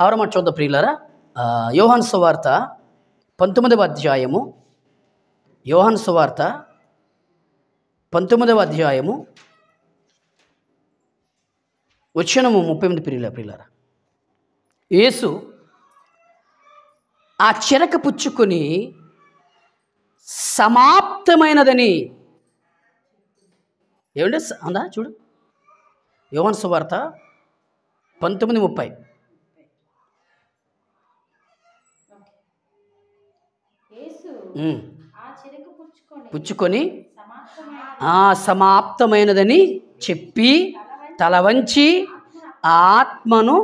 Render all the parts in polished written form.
ఆరో మాట చూద్దాం ప్రియులారా. యోహాను సువార్త 19వ అధ్యాయము. యోహాను సువార్త 19వ అధ్యాయము వచనము 38 ప్రియులారా. యేసు ఆ చిరక పుచ్చుకొని సమాప్తమైనదని ఏమంటే అందా చూడు, యోహాను సువార్త 19:30. పుచ్చుకొని సమాప్తమైనదని చెప్పి తల వంచి ఆత్మను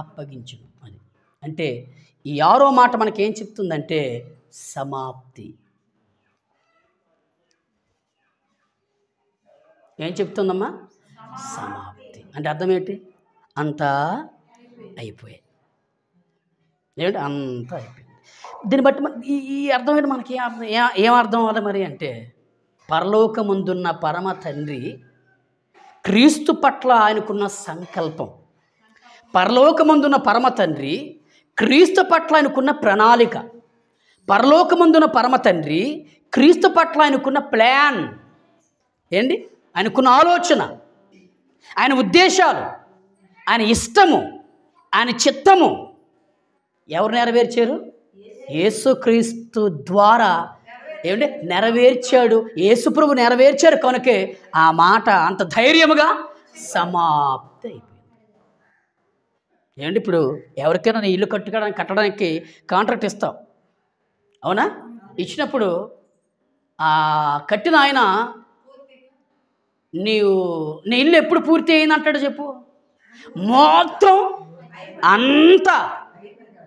అప్పగించును అని. అంటే ఈ ఆరో మాట మనకేం చెప్తుందంటే సమాప్తి. ఏం చెప్తుందమ్మా? సమాప్తి. అంటే అర్థం ఏంటి? అంతా అయిపోయాయి. ఏమిటి? అంతా అయిపోయింది. దీన్ని బట్టి ఈ అర్థం ఏంటి? మనకి ఏం అర్థం అవ్వాలి మరి అంటే, పరలోకమందున్న పరమ తండ్రి క్రీస్తు పట్ల ఆయనకున్న సంకల్పం, పరలోకమందున్న పరమ తండ్రి క్రీస్తు పట్ల ఆయనకున్న ప్రణాళిక, పరలోకమందున్న పరమ తండ్రి క్రీస్తు పట్ల ఆయనకున్న ప్లాన్ ఏంటి, ఆయనకున్న ఆలోచన, ఆయన ఉద్దేశాలు, ఆయన ఇష్టము, ఆయన చిత్తము ఎవరు నెరవేర్చారు? యేసుక్రీస్తు ద్వారా ఏమంటే నెరవేర్చాడు. యేసుప్రభు నెరవేర్చారు కనుకే ఆ మాట అంత ధైర్యముగా సమాప్తి అయిపోయింది. ఏమంటే ఇప్పుడు ఎవరికైనా ఇల్లు కట్టడానికి కాంట్రాక్ట్ ఇస్తావు, అవునా? ఇచ్చినప్పుడు ఆ కట్టిన ఆయన నీ ఇల్లు ఎప్పుడు పూర్తి అయింది అంటాడు చెప్పు? మొత్తం అంతా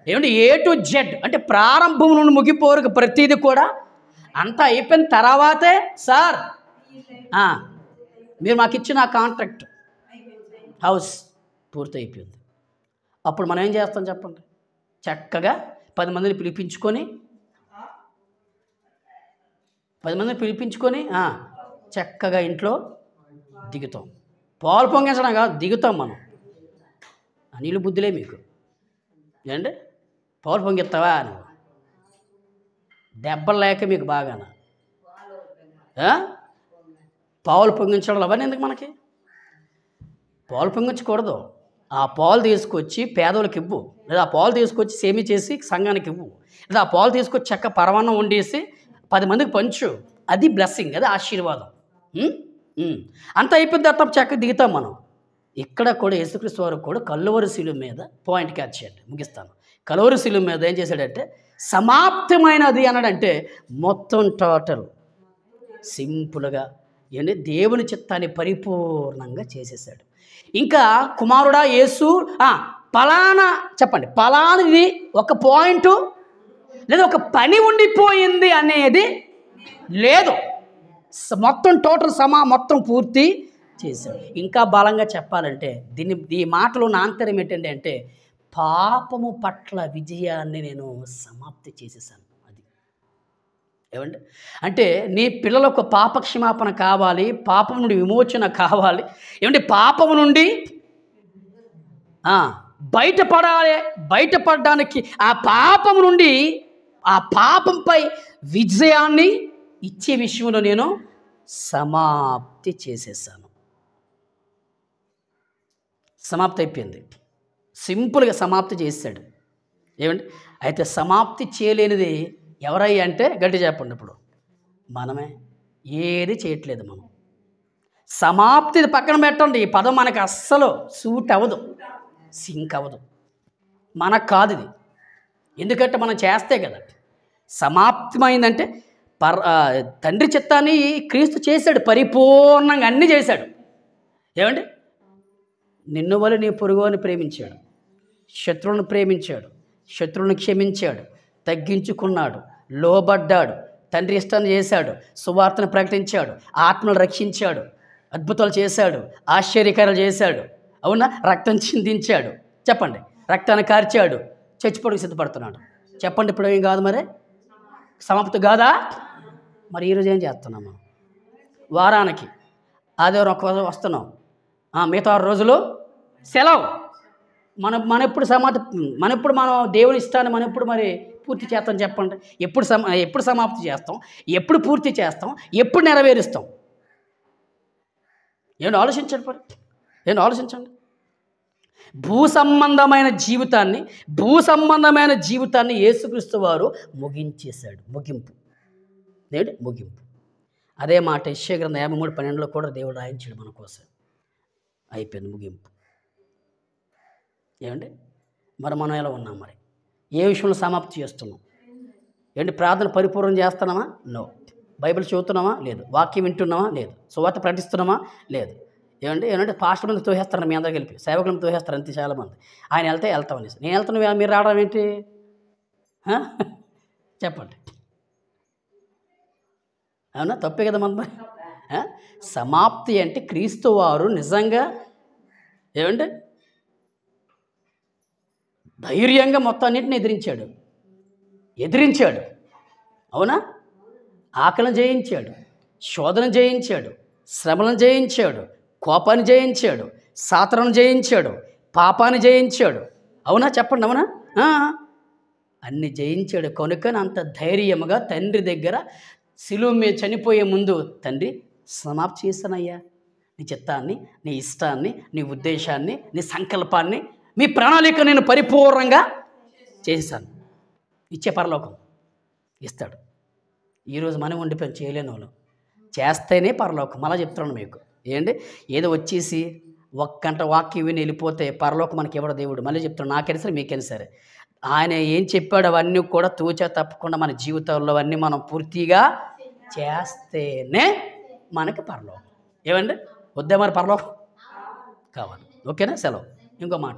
ఏమంటే ఏ టు జెడ్, అంటే ప్రారంభం నుండి ముగిపోరు ప్రతిదీ కూడా అంతా అయిపోయిన తర్వాతే సార్ మీరు మాకు ఇచ్చిన కాంట్రాక్ట్ హౌస్ పూర్తి అయిపోయింది. అప్పుడు మనం ఏం చేస్తాం చెప్పండి? చక్కగా 10 మందిని పిలిపించుకొని చక్కగా ఇంట్లో దిగుతాం. పాలు పొంగించడం కాదు, దిగుతాం మనం. నీళ్ళు బుద్ధిలే మీకు ఏంటంటే పాలు పొంగిస్తావా నువ్వు? దెబ్బలు లేక మీకు బాగానా పాలు పొంగించడం అవన్నీ ఎందుకు మనకి? పాలు పొంగించకూడదు. ఆ పాలు తీసుకొచ్చి పేదోళ్ళకి ఇవ్వు, లేదా ఆ పాలు తీసుకొచ్చి సేమి చేసి సంఘానికి ఇవ్వు, లేదా ఆ పాలు తీసుకొచ్చి చక్క పరమాన్నం వండేసి 10 మందికి పంచు. అది బ్లెస్సింగ్, అది ఆశీర్వాదం. అంత అయిపోయిన తర్వాత చక్కగా దిగుతాం మనం. ఇక్కడ కూడా యేసుక్రీస్తు వారు కూడా కలువరి శిలువ మీద పాయింట్ క్యాచ్ చేయండి, ముగిస్తాను. కలువరి శిలువ మీద ఏం చేశాడంటే సమాప్తమైనది అన్నాడంటే మొత్తం టోటల్ సింపుల్గా ఏంటి దేవుని చిత్తాన్ని పరిపూర్ణంగా చేసేసాడు. ఇంకా కుమారుడా యేసు పలానా చెప్పండి, పలానాది ఒక పాయింట్ లేదా ఒక పని ఉండిపోయింది అనేది లేదు. మొత్తం టోటల్ మొత్తం పూర్తి చేశాడు. ఇంకా బలంగా చెప్పాలంటే ఈ మాటలో ఆంతర్యం ఏంటంటే అంటే పాపము పట్ల విజయాన్ని నేను సమాప్తి చేసేసాను. అది ఏమండి అంటే నీ పిల్లలకు పాపక్షమాపణ కావాలి, పాపం నుండి విమోచన కావాలి, ఏమంటే పాపము నుండి బయటపడడానికి ఆ పాపము నుండి ఆ పాపంపై విజయాన్ని ఇచ్చే విషయంలో నేను సమాప్తి చేసేసాను. సమాప్తి అయిపోయింది. సింపుల్గా సమాప్తి చేశాడు. ఏమండి అయితే సమాప్తి చేయలేనిది ఎవరయ్యా అంటే గట్టి చెప్పండి. ఇప్పుడు మనమే ఏది చేయట్లేదు. మనం సమాప్తి పక్కన పెట్టండి. ఈ పదం మనకు అస్సలు సూట్ అవ్వదు, సింక్ అవ్వదు, మనకు కాదు ఇది. ఎందుకంటే మనం చేస్తే కదా సమాప్తమైందంటే. తండ్రి చిత్తాన్ని క్రీస్తు చేశాడు, పరిపూర్ణంగా అన్నీ చేశాడు. ఏమండి నిన్ను వల్ల నీ పొరుగుని ప్రేమించాడు, శత్రువులను ప్రేమించాడు, శత్రువులను క్షమించాడు, తగ్గించుకున్నాడు, లోబడ్డాడు, తండ్రి ఇష్టాన్ని చేశాడు, సువార్తను ప్రకటించాడు, ఆత్మను రక్షించాడు, అద్భుతాలు చేశాడు, ఆశ్చర్యకార్యాలు చేశాడు. అవునా? రక్తం చిందించాడు, చెప్పండి, రక్తాన్ని కార్చాడు, చచ్చిపోవడానికి సిద్ధపడుతున్నాడు. చెప్పండి ఇప్పుడు ఏం కాదు మరి? సమాప్తి కాదా? మరి ఈరోజు ఏం చేస్తున్నాం మనం? వారానికి ఆదివారం ఒక్క వస్తున్నాం, మిగతా 6 రోజులు సెలవు. మనెప్పుడు మనం దేవుని ఇష్టాన్ని మనం ఎప్పుడు మరి పూర్తి చేస్తాం చెప్పండి? ఎప్పుడు సమాప్తి చేస్తాం? ఎప్పుడు పూర్తి చేస్తాం? ఎప్పుడు నెరవేరుస్తాం? ఏమండి ఆలోచించండి మరి. ఆలోచించండి. భూ సంబంధమైన జీవితాన్ని యేసుక్రీస్తు వారు ముగించేశాడు. ముగింపు. అదే మాట యెషయా గ్రంథం 53:12 కూడా దేవుడు రాయించాడు మన కోసం. అయిపోయింది ముగింపు. ఏమండి మరి మనం ఎలా ఉన్నాం? మరి ఏ విషయంలో సమాప్తి చేస్తున్నాం? ప్రార్థన పరిపూర్ణం చేస్తున్నామా? నో. బైబిల్ చదువుతున్నామా? లేదు. వాక్యం వింటున్నామా? లేదు. సువార్త ప్రకటిస్తున్నామా? లేదు. ఏమంటే పాస్టర్ మీద తోసేస్తారు, మీ అందరికి వెళ్ళి సేవకులను తోసేస్తారు అంతే చాలామంది. ఆయన వెళ్తామనేసి నేను వెళ్తున్నా, మీరు రావడం ఏంటి? చెప్పండి. అవునా? తప్పే కదా మరి. సమాప్తి అంటే క్రీస్తు వారు నిజంగా ధైర్యంగా మొత్తం అన్నింటిని ఎదిరించాడు. అవునా? ఆకలిని జయించాడు, శోధన జయించాడు, శ్రమలను జయించాడు, కోపాన్ని జయించాడు, సాతానును జయించాడు, పాపాన్ని జయించాడు. అవునా? చెప్పండి. అవునా? అన్ని జయించాడు. కనుకని అంత ధైర్యముగా తండ్రి దగ్గర శిలువ మీద చనిపోయే ముందు, తండ్రి సమాప్తి చేశానయ్యా, నీ చిత్తాన్ని, నీ ఇష్టాన్ని, నీ ఉద్దేశాన్ని, నీ సంకల్పాన్ని, మీ ప్రణాళిక నేను పరిపూర్ణంగా చేశాను. ఇచ్చే పరలోకం ఇస్తాడు. ఈరోజు మనం ఉండిపోయి చేయలేని వాళ్ళు, చేస్తేనే పరలోకం. మళ్ళీ చెప్తున్నాను మీకు. ఏదో వచ్చేసి ఒక్క గంట వాక్యం విని వెళ్ళిపోతే పరలోకం మనకి ఎవడో దేవుడు. మళ్ళీ చెప్తున్నాను, నాకైనా సరే మీకైనా సరే ఆయన ఏం చెప్పాడు అవన్నీ కూడా తూచా తప్పకుండా మన జీవితంలో అవన్నీ మనం పూర్తిగా చేస్తేనే మనకి పరలోకం. వద్దే మరి పరలోకం కావాలి. ఓకేనా? సెలవు. ఇంకో మాట